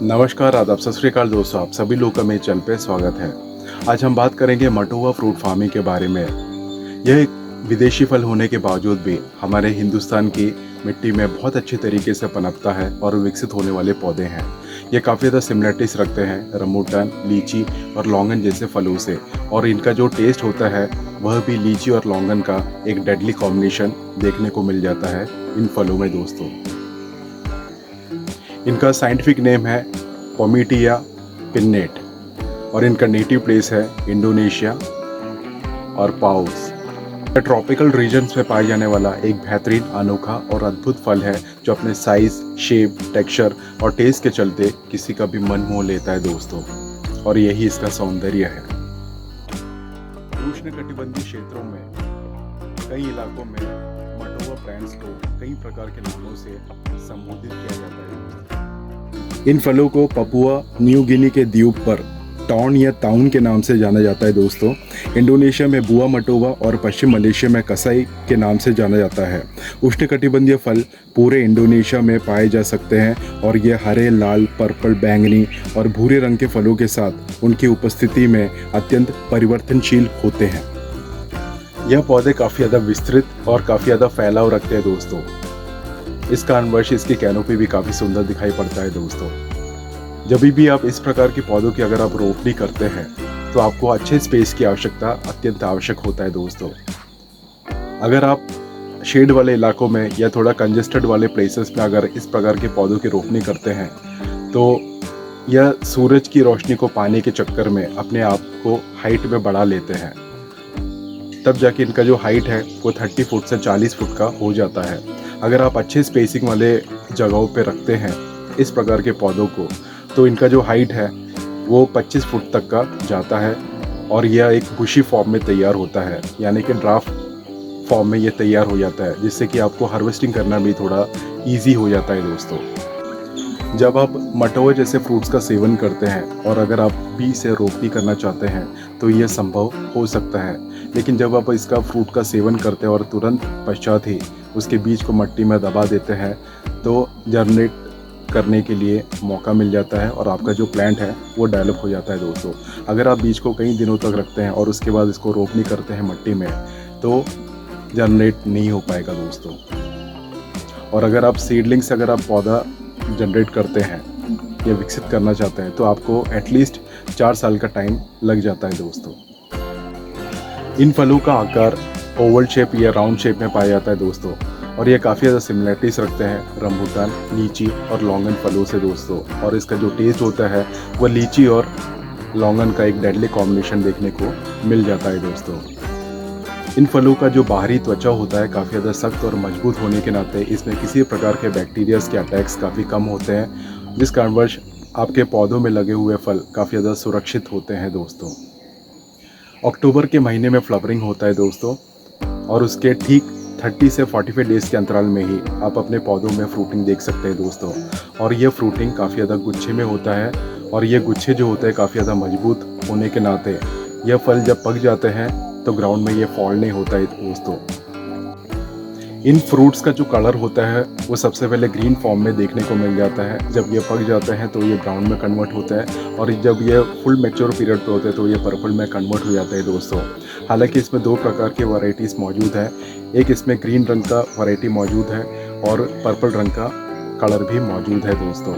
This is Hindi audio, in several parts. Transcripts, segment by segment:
नमस्कार, आदाब, सत श्री अकाल दोस्तों, आप सभी लोग का मेरे चैनल पे स्वागत है। आज हम बात करेंगे मटुआ फ्रूट फार्मिंग के बारे में। यह एक विदेशी फल होने के बावजूद भी हमारे हिंदुस्तान की मिट्टी में बहुत अच्छे तरीके से पनपता है और विकसित होने वाले पौधे हैं। ये काफ़ी ज़्यादा सिमिलरिटीज रखते हैं रमबूटान, लीची और लौंगन जैसे फलों से, और इनका जो टेस्ट होता है वह भी लीची और लौंगन का एक डेडली कॉम्बिनेशन देखने को मिल जाता है इन फलों में दोस्तों। इनका साइंटिफिक नेम है पोमेटिया पिन्नेट और इनका नेटिव प्लेस है इंडोनेशिया और पाउस। ट्रॉपिकल रीजन्स में पाए जाने वाला एक बेहतरीन, अनोखा और अद्भुत फल है जो अपने साइज, शेप, टेक्सचर और टेस्ट के चलते किसी का भी मन मोह लेता है दोस्तों, और यही इसका सौंदर्य है। उष्णकटिबंधीय क्षेत्रों में कई इलाकों में मटुआ प्लांट्स को कई प्रकार के नामों से संबोधित किया जाता है। इन फलों को पपुआ न्यू गिनी के द्वीप पर टॉन या ताउन के नाम से जाना जाता है दोस्तों। इंडोनेशिया में बुआ मटुआ और पश्चिम मलेशिया में कसाई के नाम से जाना जाता है। उष्णकटिबंधीय फल पूरे इंडोनेशिया में पाए जा सकते हैं और ये हरे, लाल, पर्पल, बैंगनी और भूरे रंग के फलों के साथ उनकी उपस्थिति में अत्यंत परिवर्तनशील होते हैं। यह पौधे काफ़ी ज़्यादा विस्तृत और काफ़ी ज़्यादा फैलाव रखते हैं दोस्तों। इस कारणवश इसकी कैनोपी भी काफ़ी सुंदर दिखाई पड़ता है दोस्तों। जब भी आप इस प्रकार के पौधों की अगर आप रोपनी करते हैं तो आपको अच्छे स्पेस की आवश्यकता अत्यंत आवश्यक होता है दोस्तों। अगर आप शेड वाले इलाकों में या थोड़ा कंजेस्टेड वाले प्लेसेस में अगर इस प्रकार के पौधों की रोपनी करते हैं तो यह सूरज की रोशनी को पाने के चक्कर में अपने आप को हाइट में बढ़ा लेते हैं। तब जाके इनका जो हाइट है वो 30 फुट से 40 फुट का हो जाता है। अगर आप अच्छे स्पेसिंग वाले जगहों पे रखते हैं इस प्रकार के पौधों को तो इनका जो हाइट है वो 25 फुट तक का जाता है और यह एक बुशी फॉर्म में तैयार होता है, यानी कि ड्राफ्ट फॉर्म में ये तैयार हो जाता है, जिससे कि आपको हार्वेस्टिंग करना भी थोड़ा ईजी हो जाता है दोस्तों। जब आप मटुआ जैसे फ्रूट्स का सेवन करते हैं और अगर आप बीज से रोपनी करना चाहते हैं तो यह संभव हो सकता है, लेकिन जब आप इसका फ्रूट का सेवन करते हैं और तुरंत पश्चात ही उसके बीज को मिट्टी में दबा देते हैं तो जर्मिनेट करने के लिए मौका मिल जाता है और आपका जो प्लांट है वो डेवलप हो जाता है दोस्तों। अगर आप बीज को कई दिनों तक रखते हैं और उसके बाद इसको रोपनी करते हैं मिट्टी में तो जर्मिनेट नहीं हो पाएगा दोस्तों। और अगर आप सीडलिंग से अगर आप पौधा जनरेट करते हैं या विकसित करना चाहते हैं तो आपको एटलीस्ट 4 साल का टाइम लग जाता है दोस्तों। इन फलों का आकार ओवल शेप या राउंड शेप में पाया जाता है दोस्तों, और ये काफ़ी ज़्यादा सिमिलरिटीज रखते हैं रमबूटान, लीची और लौंगन फलों से दोस्तों। और इसका जो टेस्ट होता है वह लीची और लौंगन का एक डेडली कॉम्बिनेशन देखने को मिल जाता है दोस्तों। इन फलों का जो बाहरी त्वचा होता है काफ़ी ज़्यादा सख्त और मजबूत होने के नाते इसमें किसी प्रकार के बैक्टीरियाज के अटैक्स काफ़ी कम होते हैं, जिस कारणवश आपके पौधों में लगे हुए फल काफ़ी ज़्यादा सुरक्षित होते हैं दोस्तों। अक्टूबर के महीने में फ्लावरिंग होता है दोस्तों, और उसके ठीक 30 से 45 डेज़ के अंतराल में ही आप अपने पौधों में फ्रूटिंग देख सकते हैं दोस्तों। और यह फ्रूटिंग काफ़ी ज़्यादा गुच्छे में होता है, और ये गुच्छे जो होते हैं काफ़ी ज़्यादा मजबूत होने के नाते यह फल जब पक जाते हैं तो ग्राउंड में ये फॉल नहीं होता है दोस्तों। इन फ्रूट्स का जो कलर होता है वो सबसे पहले ग्रीन फॉर्म में देखने को मिल जाता है। जब ये पक जाते हैं तो ये ब्राउन में कन्वर्ट होता है, और जब ये फुल मैच्योर पीरियड पे होते हैं तो ये पर्पल में कन्वर्ट हो जाता है दोस्तों। हालांकि इसमें 2 प्रकार की वैरायटीज़ मौजूद है, एक इसमें ग्रीन रंग का वैरायटी मौजूद है और पर्पल रंग का कलर भी मौजूद है दोस्तों।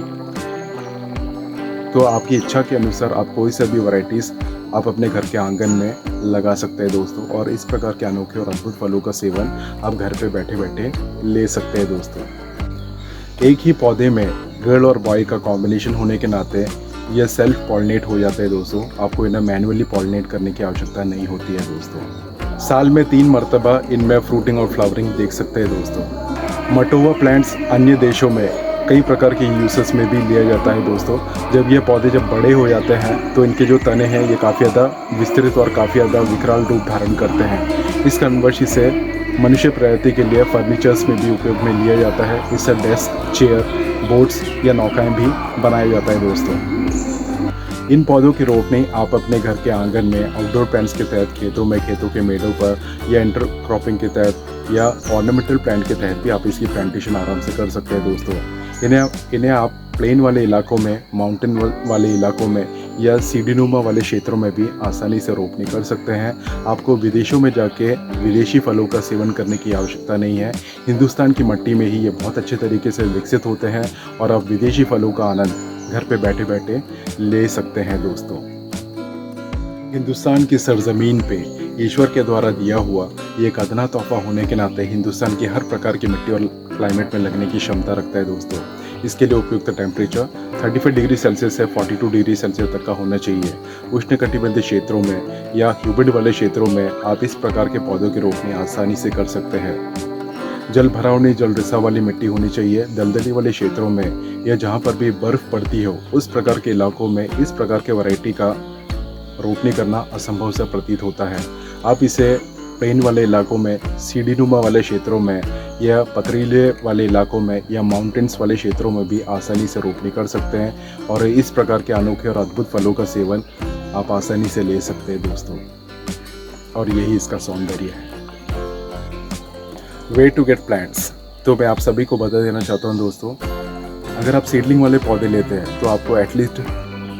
तो आपकी इच्छा के अनुसार आप कोई सा भी वैरायटीज़ आप अपने घर के आंगन में लगा सकते हैं दोस्तों, और इस प्रकार के अनोखे और अद्भुत फलों का सेवन आप घर पे बैठे बैठे ले सकते हैं दोस्तों। एक ही पौधे में गर्ल और बॉय का कॉम्बिनेशन होने के नाते यह सेल्फ पॉलिनेट हो जाता है दोस्तों। आपको इन्हें मैन्युअली पॉलिनेट करने की आवश्यकता नहीं होती है दोस्तों। साल में 3 मरतबा इनमें फ्रूटिंग और फ्लावरिंग देख सकते हैं दोस्तों। मटुआ प्लांट्स अन्य देशों में कई प्रकार के यूसेस में भी लिया जाता है दोस्तों। जब ये पौधे जब बड़े हो जाते हैं तो इनके जो तने हैं ये काफ़ी ज़्यादा विस्तृत और काफ़ी ज़्यादा विकराल रूप धारण करते हैं। इस कारणवश इसे मनुष्य प्रजाति के लिए फर्नीचर्स में भी उपयोग में लिया जाता है। इससे डेस्क, चेयर, बोट्स या नौकाएं भी बनाया जाता है दोस्तों। इन पौधों की रोपनी आप अपने घर के आंगन में आउटडोर प्लांट्स के तहत खेतों में, खेतों के मेड़ों पर या इंटर क्रॉपिंग के तहत या ऑर्नामेंटल प्लांट के तहत भी आप इसकी प्लांटेशन आराम से कर सकते हैं दोस्तों। इन्हें आप प्लेन वाले इलाकों में, माउंटेन वाले इलाकों में या सीढ़ीनुमा वाले क्षेत्रों में भी आसानी से रोपनी कर सकते हैं। आपको विदेशों में जाके विदेशी फलों का सेवन करने की आवश्यकता नहीं है। हिंदुस्तान की मिट्टी में ही ये बहुत अच्छे तरीके से विकसित होते हैं और आप विदेशी फलों का आनंद घर पे बैठे बैठे ले सकते हैं दोस्तों। हिंदुस्तान की सरजमीन पे ईश्वर के द्वारा दिया हुआ ये एक अदना तोहफा होने के नाते हिंदुस्तान की हर प्रकार की मिट्टी और क्लाइमेट में लगने की क्षमता रखता है दोस्तों। इसके लिए उपयुक्त टेम्परेचर 35 डिग्री सेल्सियस से 42 डिग्री सेल्सियस तक का होना चाहिए। उष्णकटिबंधीय क्षेत्रों में या ह्यूमिड वाले क्षेत्रों में आप इस प्रकार के पौधों की रोपनी आसानी से कर सकते हैं। जल भरावनी, जल रिसाव वाली मिट्टी होनी चाहिए। दलदली वाले क्षेत्रों में या जहाँ पर भी बर्फ़ पड़ती हो उस प्रकार के इलाकों में इस प्रकार के वैरायटी का रोपनी करना असंभव सा प्रतीत होता है। आप इसे प्लेन वाले इलाकों में, सीढ़ीनुमा वाले क्षेत्रों में या पथरीले वाले इलाकों में या माउंटेन्स वाले क्षेत्रों में भी आसानी से रोपनी कर सकते हैं और इस प्रकार के अनोखे और अद्भुत फलों का सेवन आप आसानी से ले सकते हैं दोस्तों। और यही इसका सौंदर्य है। वे टू गेट प्लांट्स, तो मैं आप सभी को बता देना चाहता हूँ दोस्तों, अगर आप सीडलिंग वाले पौधे लेते हैं तो आपको एटलीस्ट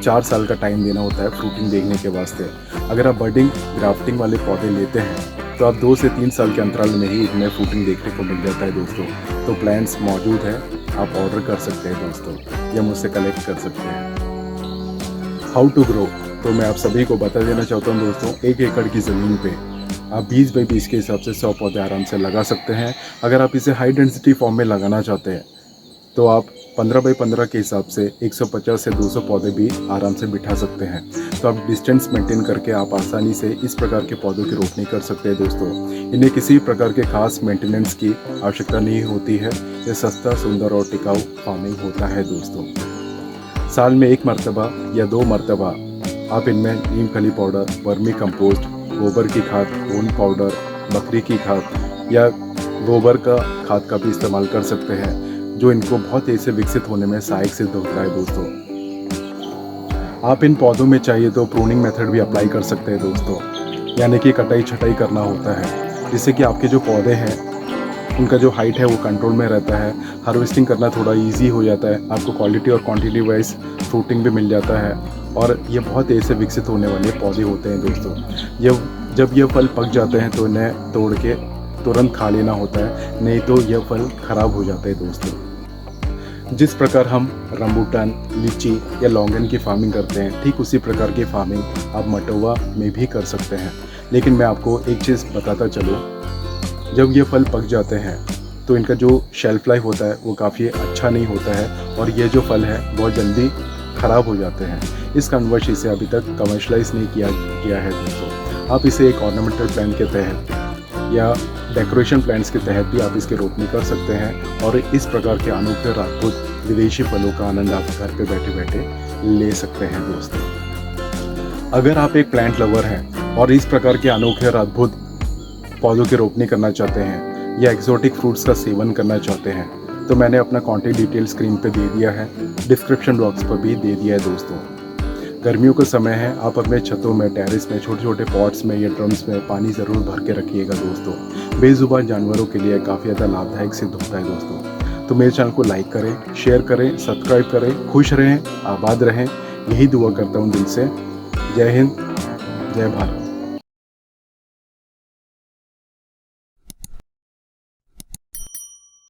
4 साल का टाइम देना होता है फ्रूटिंग देखने के वास्ते। अगर आप बडिंग, ग्राफ्टिंग वाले पौधे लेते हैं तो आप 2 से 3 साल के अंतराल में ही इनमें फ्रूटिंग देखने को मिल जाता है दोस्तों। तो प्लांट्स मौजूद है, आप ऑर्डर कर सकते हैं दोस्तों या मुझसे कलेक्ट कर सकते हैं। हाउ टू ग्रो, तो मैं आप सभी को बता देना चाहता हूँ दोस्तों, 1 एकड़ की ज़मीन पे आप 20 बाई 20 के हिसाब से 100 पौधे आराम से लगा सकते हैं। अगर आप इसे हाई डेंसिटी फॉर्म में लगाना चाहते हैं तो आप 15 बाई 15 के हिसाब से 150 से 200 पौधे भी आराम से बिठा सकते हैं। तो आप डिस्टेंस मेंटेन करके आप आसानी से इस प्रकार के पौधों की रोपनी कर सकते हैं दोस्तों। इन्हें किसी प्रकार के खास मेंटेनेंस की आवश्यकता नहीं होती है। ये सस्ता, सुंदर और टिकाऊ फार्मिंग होता है दोस्तों। साल में 1 मरतबा या 2 मरतबा आप इनमें नीम खली पाउडर, वर्मी कंपोस्ट, गोबर की खाद, बोन पाउडर, बकरी की खाद या गोबर का खाद का भी इस्तेमाल कर सकते हैं, जो इनको बहुत तेज़ी से विकसित होने में सहायक सिद्ध होता है दोस्तों। आप इन पौधों में चाहिए तो प्रूनिंग मेथड भी अप्लाई कर सकते हैं दोस्तों, यानी कि कटाई छटाई करना होता है, जिससे कि आपके जो पौधे हैं उनका जो हाइट है वो कंट्रोल में रहता है। हार्वेस्टिंग करना थोड़ा इजी हो जाता है, आपको क्वालिटी और क्वांटिटी वाइज फ्रूटिंग भी मिल जाता है और ये बहुत तेज़ी से विकसित होने वाले पौधे होते हैं दोस्तों। जब ये फल पक जाते हैं तो इन्हें तोड़ के तुरंत खा लेना होता है, नहीं तो यह फल ख़राब हो जाता है दोस्तों। जिस प्रकार हम रंबूटान, लीची या लौंगन की फार्मिंग करते हैं, ठीक उसी प्रकार की फार्मिंग आप मटोवा में भी कर सकते हैं। लेकिन मैं आपको एक चीज़ बताता चलूँ, जब ये फल पक जाते हैं तो इनका जो शेल्फ लाइफ होता है वो काफ़ी अच्छा नहीं होता है और ये जो फल है बहुत जल्दी ख़राब हो जाते हैं। इस कारणवश इसे अभी तक कमर्शलाइज नहीं किया गया है दोस्तों। आप इसे एक ऑर्नामेंटल प्लांट के तहत या डेकोरेशन प्लांट्स के तहत भी आप इसकी रोपनी कर सकते हैं और इस प्रकार के अनोखे और अद्भुत विदेशी फलों का आनंद आप घर पे बैठे बैठे ले सकते हैं दोस्तों। अगर आप एक प्लांट लवर हैं और इस प्रकार के अनोखे और अद्भुत पौधों की रोपनी करना चाहते हैं या एक्सोटिक फ्रूट्स का सेवन करना चाहते हैं, तो मैंने अपना कॉन्टैक्ट डिटेल स्क्रीन पे दे दिया है, डिस्क्रिप्शन बॉक्स पर भी दे दिया है दोस्तों। गर्मियों का समय है, आप अपने छतों में, टेरेस में, छोटे छोटे पॉट्स में या ड्रम्स में पानी ज़रूर भर के रखिएगा दोस्तों। बेजुबान जानवरों के लिए काफ़ी ज़्यादा लाभदायक सिद्ध होता है दोस्तों। तो मेरे चैनल को लाइक करें, शेयर करें, सब्सक्राइब करें, खुश रहें, आबाद रहें, यही दुआ करता हूँ दिल से। जय हिंद, जय भारत।